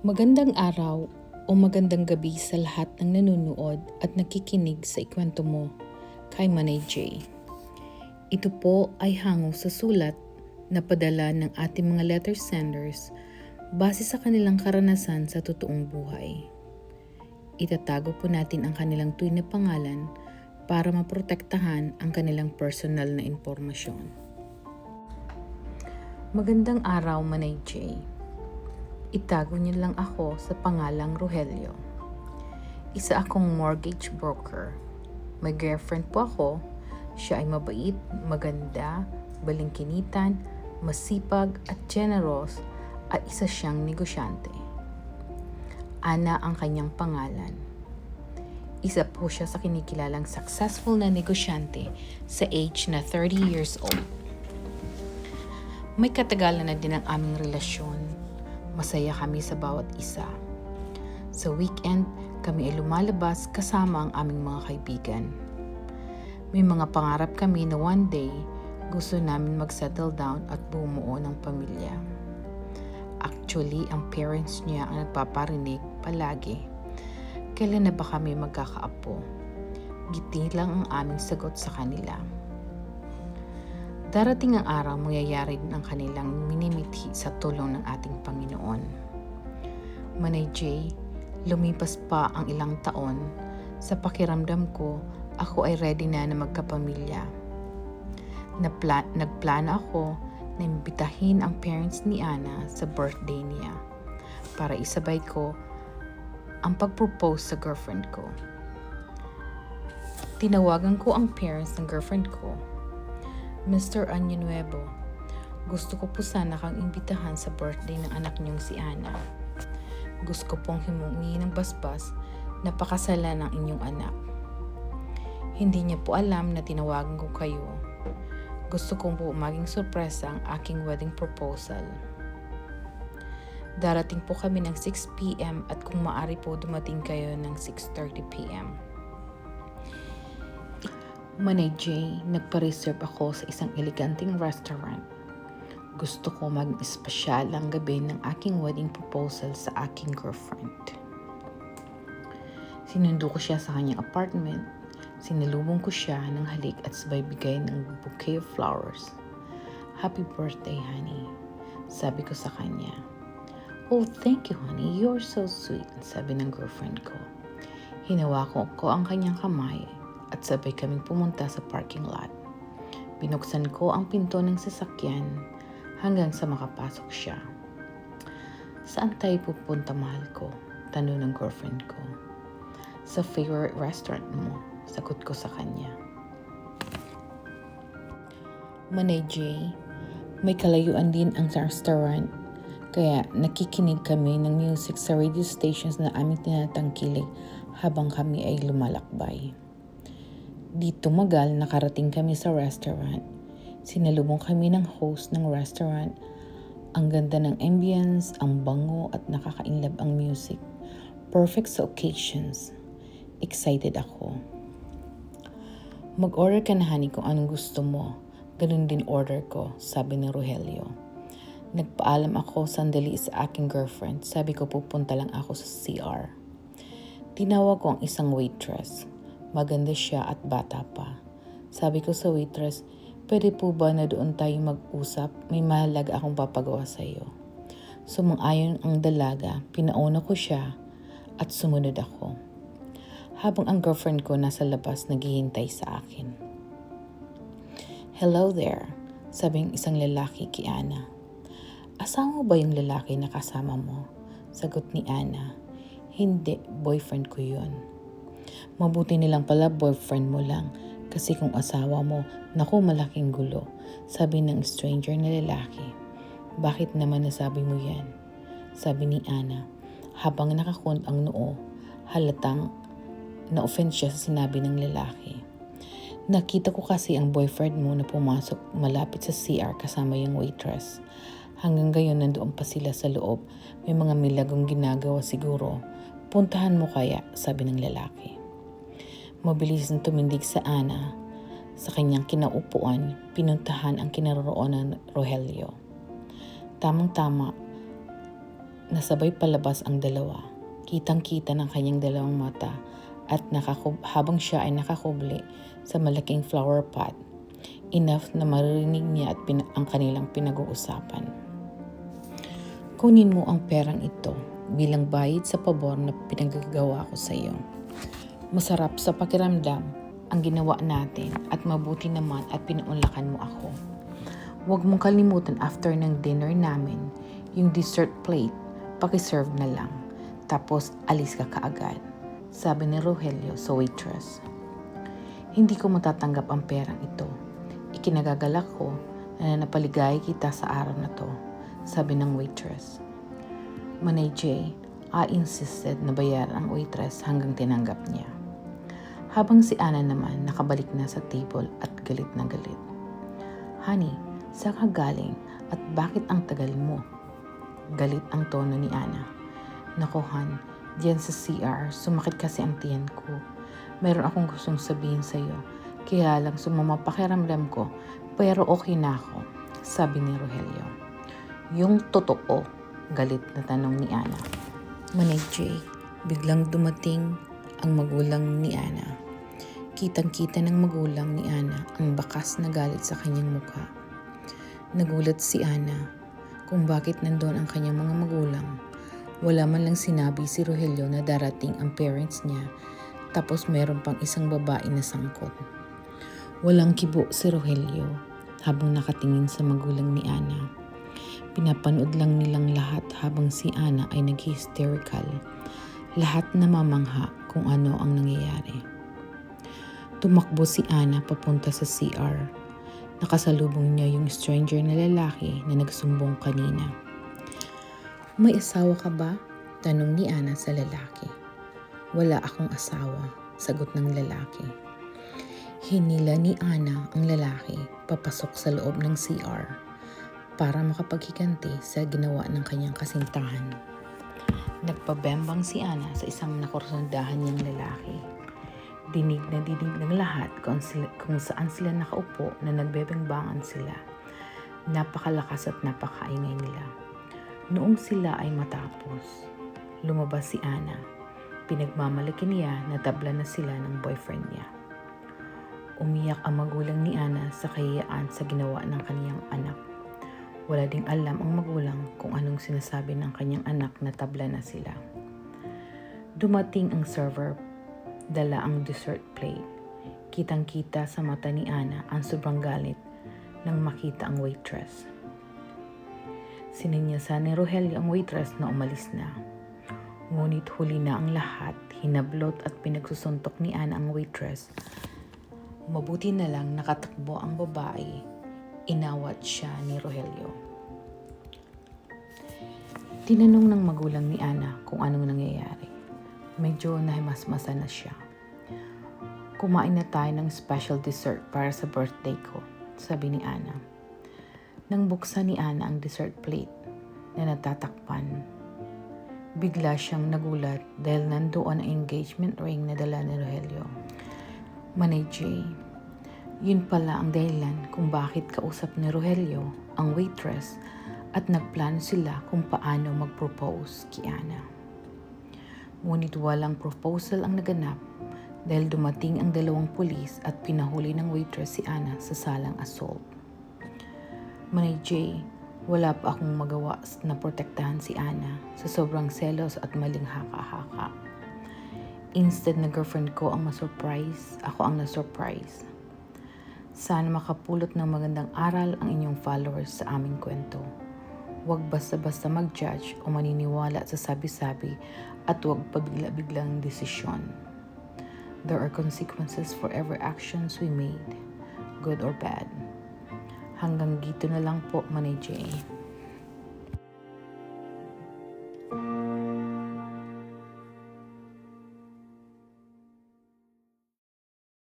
Magandang araw o magandang gabi sa lahat ng nanonood at nakikinig sa ikwento mo kay Manay J. Ito po ay hango sa sulat na padala ng ating mga letter senders base sa kanilang karanasan sa totoong buhay. Itatago po natin ang kanilang tunay na pangalan para maprotektahan ang kanilang personal na impormasyon. Magandang araw, Manay J. Itago niyo lang ako sa pangalang Rogelio. Isa akong mortgage broker. May girlfriend po ako. Siya ay mabait, maganda, balingkinitan, masipag at generous at isa siyang negosyante. Ana ang kanyang pangalan. Isa po siya sa kinikilalang successful na negosyante sa age na 30 years old. May katagalan na din ang aming relasyon. Masaya kami sa bawat isa. Sa weekend, kami ay lumalabas kasama ang aming mga kaibigan. May mga pangarap kami na one day, gusto namin mag-settle down at bumuo ng pamilya. Actually, ang parents niya ang nagpaparinig palagi. Kailan na ba kami magkakaapo? Giti lang ang aming sagot sa kanila. Darating ang araw, mangyayari din ang kanilang minimithi sa tulong ng ating Panginoon. Manay J, lumipas pa ang ilang taon, sa pakiramdam ko, ako ay ready na magkapamilya. Nagplano ako na imbitahin ang parents ni Ana sa birthday niya para isabay ko ang pag-propose sa girlfriend ko. Tinawagan ko ang parents ng girlfriend ko. Mr. Año Nuevo, gusto ko po sana kang imbitahan sa birthday ng anak niyong si Ana. Gusto ko pong himungi ng basbas na pakasalan ng inyong anak. Hindi niya po alam na tinawagan ko kayo. Gusto kong po maging sorpresa ang aking wedding proposal. Darating po kami ng 6 p.m. at kung maaari po dumating kayo ng 6:30 p.m. Manay J, nagpa-reserve ako sa isang eleganteng restaurant. Gusto ko maging espesyal ang gabi ng aking wedding proposal sa aking girlfriend. Sinundo ko siya sa kanyang apartment. Sinalubong ko siya ng halik at sabay bigay ng bouquet of flowers. Happy birthday, honey, sabi ko sa kanya. Oh, thank you, honey. You're so sweet, sabi ng girlfriend ko. Hinawakan ko ang kanyang kamay at sabay kaming pumunta sa parking lot. Binuksan ko ang pinto ng sasakyan hanggang sa makapasok siya. Saan tayo pupunta, mahal ko? Tanong ng girlfriend ko. Sa favorite restaurant mo, sagot ko sa kanya. Manay J, may kalayuan din ang restaurant, kaya nakikinig kami ng music sa radio stations na aming tinatangkilik habang kami ay lumalakbay. Di tumagal, nakarating kami sa restaurant. Sinalubong kami ng host ng restaurant. Ang ganda ng ambience, ang bango at nakakainlab ang music. Perfect sa occasions. Excited ako. Mag-order ka na, honey, kung anong gusto mo. Ganun din order ko, sabi ni Rogelio. Nagpaalam ako sandali sa aking girlfriend. Sabi ko pupunta lang ako sa CR. Tinawag ko ang isang waitress. Maganda siya at bata pa. Sabi ko sa waitress, pwede po ba na doon tayo mag-usap? May mahalaga akong papagawa sa iyo. Sumang-ayon ang dalaga, pinauna ko siya at sumunod ako. Habang ang girlfriend ko nasa labas naghihintay sa akin. Hello there, sabi ng isang lalaki kay Ana. Asawa mo ba yung lalaki na kasama mo? Sagot ni Ana. Hindi, boyfriend ko yun. Mabuti nilang pala boyfriend mo lang kasi kung asawa mo, naku malaking gulo, sabi ng stranger na lalaki. Bakit naman nasabi mo yan? Sabi ni Ana. Habang nakakund ang noo, halatang na-offend siya sa sinabi ng lalaki. Nakita ko kasi ang boyfriend mo na pumasok malapit sa CR kasama yung waitress. Hanggang gayon nandoon pa sila sa loob. May mga milagong ginagawa siguro. Puntahan mo kaya, sabi ng lalaki. Mabilis na tumindig sa Ana. Sa kanyang kinaupuan, pinuntahan ang kinaroroonan ng Rogelio. Tamang-tama, Nasabay palabas ang dalawa. Kitang-kita ng kanyang dalawang mata at habang siya ay nakakubli sa malaking flower pot. Enough na maririnig niya at ang kanilang pinag-uusapan. Kunin mo ang perang ito bilang bayad sa pabor na pinagagawa ko sa iyo. Masarap sa pakiramdam ang ginawa natin at mabuti naman at pinuunlakan mo ako. Huwag mong kalimutan after ng dinner namin, yung dessert plate, pakiserve na lang. Tapos alis ka kaagad, sabi ni Rogelio sa waitress. Hindi ko matatanggap ang perang ito. Ikinagagalak ko na napaligay kita sa araw na to, sabi ng waitress. Manay J, insisted na bayaran ang waitress hanggang tinanggap niya. Habang si Ana naman nakabalik na sa table at galit na galit. Honey, saan ka galing at bakit ang tagal mo? Galit ang tono ni Ana. Naku Han, diyan sa CR, sumakit kasi ang tiyan ko. Meron akong gustong sabihin sa iyo, kaya lang sumama pakiramdam ko, pero okay na ako, sabi ni Rogelio. Yung totoo, galit na tanong ni Ana. Manay J, biglang dumating ang magulang ni Ana. Kitang-kita ng magulang ni Ana ang bakas na galit sa kanyang mukha. Nagulat si Ana kung bakit nandoon ang kanyang mga magulang. Wala man lang sinabi si Rogelio na darating ang parents niya, tapos meron pang isang babae na sangkot. Walang kibo si Rogelio habang nakatingin sa magulang ni Ana. Pinapanood lang nilang lahat habang si Ana ay nag-hysterical. Lahat namamangha kung ano ang nangyayari. Tumakbo si Ana papunta sa CR. Nakasalubong niya yung stranger na lalaki na nagsumbong kanina. May asawa ka ba? Tanong ni Ana sa lalaki. Wala akong asawa, sagot ng lalaki. Hinila ni Ana ang lalaki papasok sa loob ng CR para makapaghiganti sa ginawa ng kanyang kasintahan. Nagpabembang si Ana sa isang nakursundahan niyang lalaki. Dinig na dinig ng lahat kung saan sila nakaupo na nagbebengbangan sila. Napakalakas at napakaingay nila. Noong sila ay matapos, lumabas si Ana. Pinagmamalaki niya na tabla na sila ng boyfriend niya. Umiyak ang magulang ni Ana sa kahiyaan sa ginawa ng kaniyang anak. Wala ding alam ang magulang kung anong sinasabi ng kanyang anak na tabla na sila. Dumating ang server, dala ang dessert plate. Kitang-kita sa mata ni Ana ang sobrang galit nang makita ang waitress. Sininyasan ni Rogelio ang waitress na umalis na. Ngunit huli na ang lahat, hinablot at pinagsusuntok ni Ana ang waitress. Mabuti na lang nakatakbo ang babae. Inawat siya ni Rogelio. Tinanong ng magulang ni Ana kung anong nangyayari. Medyo nahimasmasan na siya. Kumain na tayo ng special dessert para sa birthday ko, sabi ni Ana. Nang buksan ni Ana ang dessert plate na natatakpan, bigla siyang nagulat dahil nandoon ang engagement ring na dala ni Rogelio. Manay J, yun pala ang dahilan kung bakit kausap ni Rogelio ang waitress at nagplano sila kung paano mag-propose kay Ana. Ngunit walang proposal ang naganap dahil dumating ang dalawang pulis at pinahuli ng waitress si Ana sa salang assault. Manay J, wala pa akong magawa na protektahan si Ana sa sobrang selos at maling haka-haka. Instead na girlfriend ko ang ma-surprise, ako ang na-surprise. Sana makapulot ng magandang aral ang inyong followers sa aming kwento. Huwag basta-basta mag-judge o maniniwala sa sabi-sabi at huwag pabigla-biglang desisyon. There are consequences for every actions we made, good or bad. Hanggang dito na lang po, Manay J.